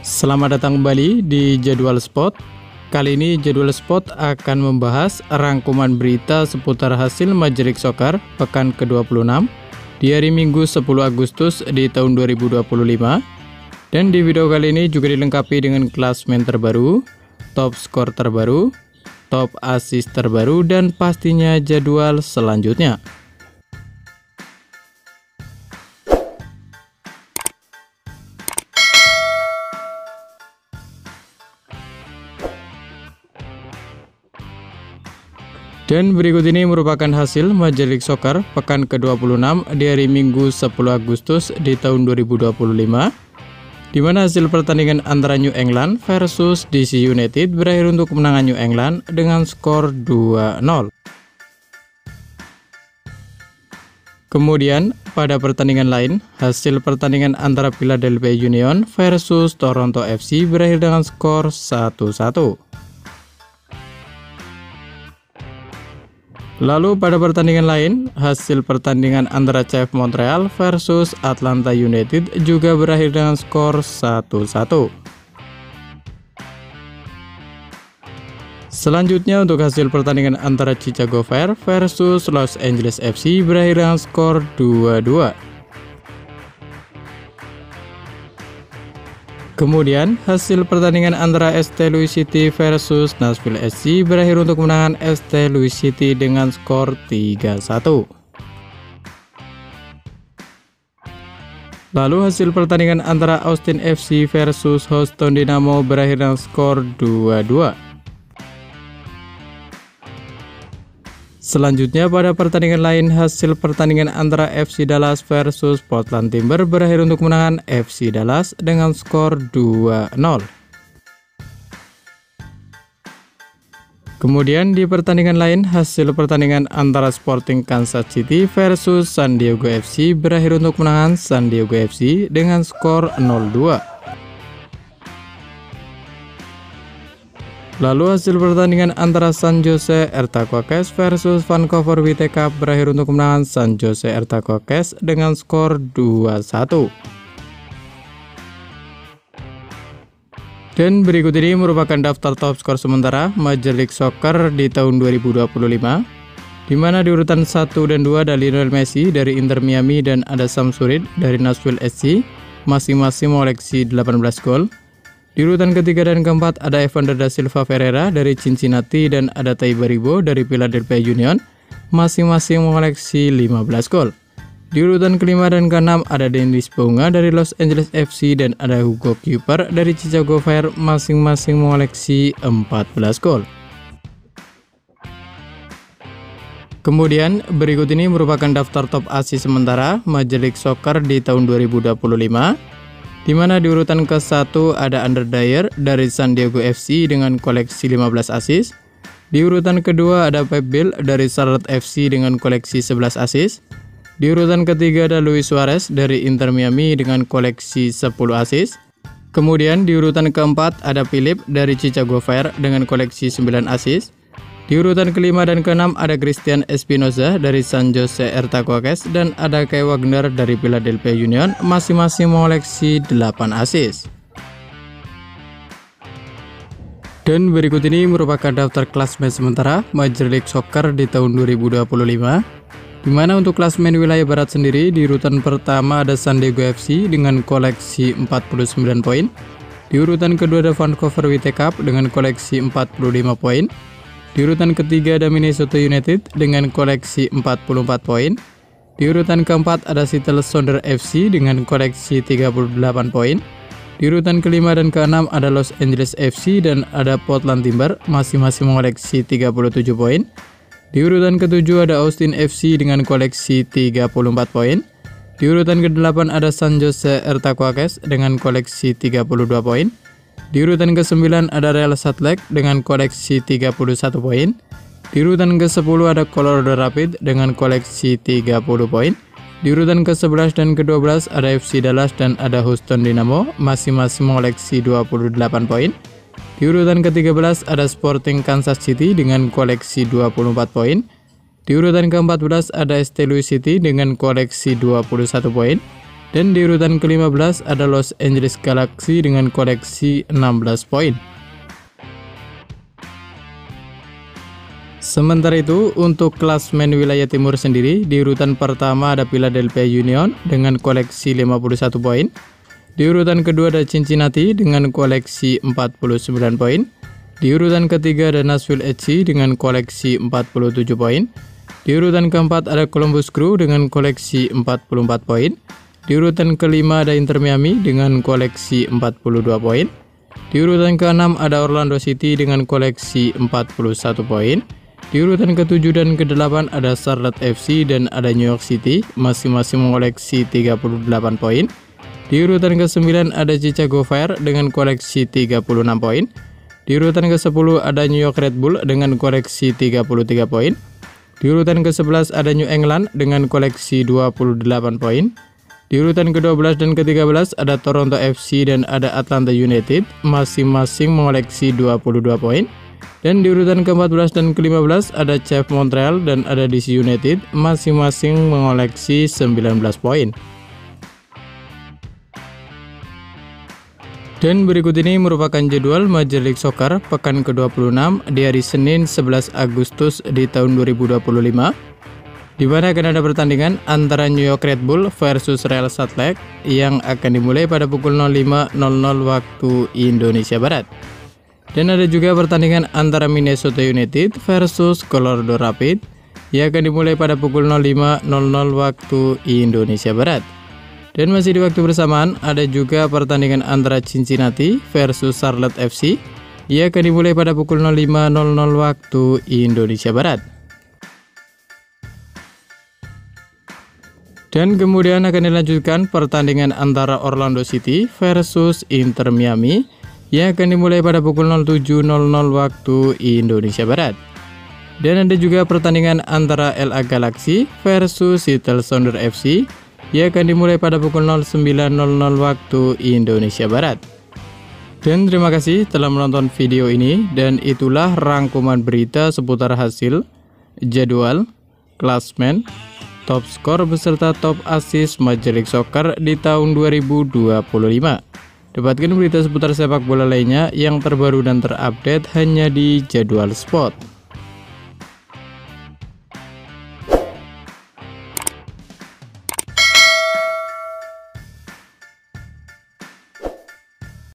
Selamat datang kembali di Jadwal Spot. Kali ini Jadwal Spot akan membahas rangkuman berita seputar hasil Major League Soccer pekan ke-26 di hari Minggu 10 Agustus di tahun 2025. Dan di video kali ini juga dilengkapi dengan klasemen terbaru, top skor terbaru, top assist terbaru, dan pastinya jadwal selanjutnya. Dan berikut ini merupakan hasil Major League Soccer pekan ke-26 di hari Minggu 10 Agustus di tahun 2025, di mana hasil pertandingan antara New England versus DC United berakhir untuk kemenangan New England dengan skor 2-0. Kemudian pada pertandingan lain, hasil pertandingan antara Philadelphia Union versus Toronto FC berakhir dengan skor 1-1. Lalu pada pertandingan lain, hasil pertandingan antara CF Montreal versus Atlanta United juga berakhir dengan skor 1-1. Selanjutnya untuk hasil pertandingan antara Chicago Fire versus Los Angeles FC berakhir dengan skor 2-2. Kemudian, hasil pertandingan antara ST Louis City versus Nashville SC berakhir untuk kemenangan ST Louis City dengan skor 3-1. Lalu hasil pertandingan antara Austin FC versus Houston Dynamo berakhir dengan skor 2-2. Selanjutnya pada pertandingan lain, hasil pertandingan antara FC Dallas versus Portland Timber berakhir untuk kemenangan FC Dallas dengan skor 2-0. Kemudian di pertandingan lain, hasil pertandingan antara Sporting Kansas City versus San Diego FC berakhir untuk kemenangan San Diego FC dengan skor 0-2. Lalu hasil pertandingan antara San Jose Earthquakes versus Vancouver Whitecaps berakhir untuk kemenangan San Jose Earthquakes dengan skor 2-1. Dan berikut ini merupakan daftar top skor sementara Major League Soccer di tahun 2025, di mana di urutan 1 dan 2 ada Lionel Messi dari Inter Miami dan ada Sam Surridge dari Nashville SC, masing-masing mengoleksi 18 gol. Di urutan ketiga dan keempat ada Evander da Silva Ferreira dari Cincinnati dan ada Tai Baribo dari Philadelphia Union, masing-masing mengoleksi 15 gol. Di urutan kelima dan keenam ada Denis Bouanga dari Los Angeles FC dan ada Hugo Kuper dari Chicago Fire, masing-masing mengoleksi 14 gol. Kemudian berikut ini merupakan daftar top assist sementara Major League Soccer di tahun 2025. Di mana di urutan ke-1 ada Under Dyer dari San Diego FC dengan koleksi 15 assist. Di urutan kedua ada Pep Bill dari Charlotte FC dengan koleksi 11 assist. Di urutan ketiga ada Luis Suarez dari Inter Miami dengan koleksi 10 assist. Kemudian di urutan keempat ada Philip dari Chicago Fire dengan koleksi 9 assist. Di urutan kelima dan keenam ada Christian Espinoza dari San Jose Earthquakes dan ada Kai Wagner dari Philadelphia Union, masing-masing mengoleksi 8 assist. Dan berikut ini merupakan daftar klasemen sementara Major League Soccer di tahun 2025, di mana untuk klasemen wilayah barat sendiri di urutan pertama ada San Diego FC dengan koleksi 49 poin. Di urutan kedua ada Vancouver Whitecaps dengan koleksi 45 poin. Di urutan ketiga ada Minnesota United dengan koleksi 44 poin. Di urutan keempat ada Seattle Sounders FC dengan koleksi 38 poin. Di urutan kelima dan keenam ada Los Angeles FC dan ada Portland Timber, masing-masing mengoleksi 37 poin. Di urutan ketujuh ada Austin FC dengan koleksi 34 poin. Di urutan ke-8 ada San Jose Earthquakes dengan koleksi 32 poin. Di urutan ke-9 ada Real Salt Lake dengan koleksi 31 poin. Di urutan ke-10 ada Colorado Rapids dengan koleksi 30 poin. Di urutan ke-11 dan ke-12 ada FC Dallas dan ada Houston Dynamo, masing-masing mengoleksi 28 poin. Di urutan ke-13 ada Sporting Kansas City dengan koleksi 24 poin. Di urutan ke-14 ada ST Louis City dengan koleksi 21 poin. Dan di urutan ke-15 ada Los Angeles Galaxy dengan koleksi 16 poin. Sementara itu, untuk klasmen wilayah timur sendiri, di urutan pertama ada Philadelphia Union dengan koleksi 51 poin. Di urutan kedua ada Cincinnati dengan koleksi 49 poin. Di urutan ketiga ada Nashville SC dengan koleksi 47 poin. Di urutan keempat ada Columbus Crew dengan koleksi 44 poin. Di urutan kelima ada Inter Miami dengan koleksi 42 poin. Di urutan keenam ada Orlando City dengan koleksi 41 poin. Di urutan ke-7 dan ke-8 ada Charlotte FC dan ada New York City, masing-masing mengoleksi 38 poin. Di urutan ke-9 ada Chicago Fire dengan koleksi 36 poin. Di urutan ke-10 ada New York Red Bull dengan koleksi 33 poin. Di urutan ke-11 ada New England dengan koleksi 28 poin. Di urutan ke-12 dan ke-13 ada Toronto FC dan ada Atlanta United, masing-masing mengoleksi 22 poin. Dan di urutan ke-14 dan ke-15 ada CF Montreal dan ada DC United, masing-masing mengoleksi 19 poin. Dan berikut ini merupakan jadwal Major League Soccer pekan ke-26 di hari Senin 11 Agustus di tahun 2025. Di mana akan ada pertandingan antara New York Red Bull versus Real Salt Lake yang akan dimulai pada pukul 05.00 waktu Indonesia Barat. Dan ada juga pertandingan antara Minnesota United versus Colorado Rapids yang akan dimulai pada pukul 05.00 waktu Indonesia Barat. Dan masih di waktu bersamaan ada juga pertandingan antara Cincinnati versus Charlotte FC yang akan dimulai pada pukul 05.00 waktu Indonesia Barat. Dan kemudian akan dilanjutkan pertandingan antara Orlando City versus Inter Miami yang akan dimulai pada pukul 07.00 waktu Indonesia Barat. Dan ada juga pertandingan antara LA Galaxy versus Seattle Sounders FC yang akan dimulai pada pukul 09.00 waktu Indonesia Barat. Dan terima kasih telah menonton video ini, dan itulah rangkuman berita seputar hasil, jadwal, klasmen, top skor beserta top assist Major League Soccer di tahun 2025. Dapatkan berita seputar sepak bola lainnya yang terbaru dan terupdate hanya di Jadwal Sport.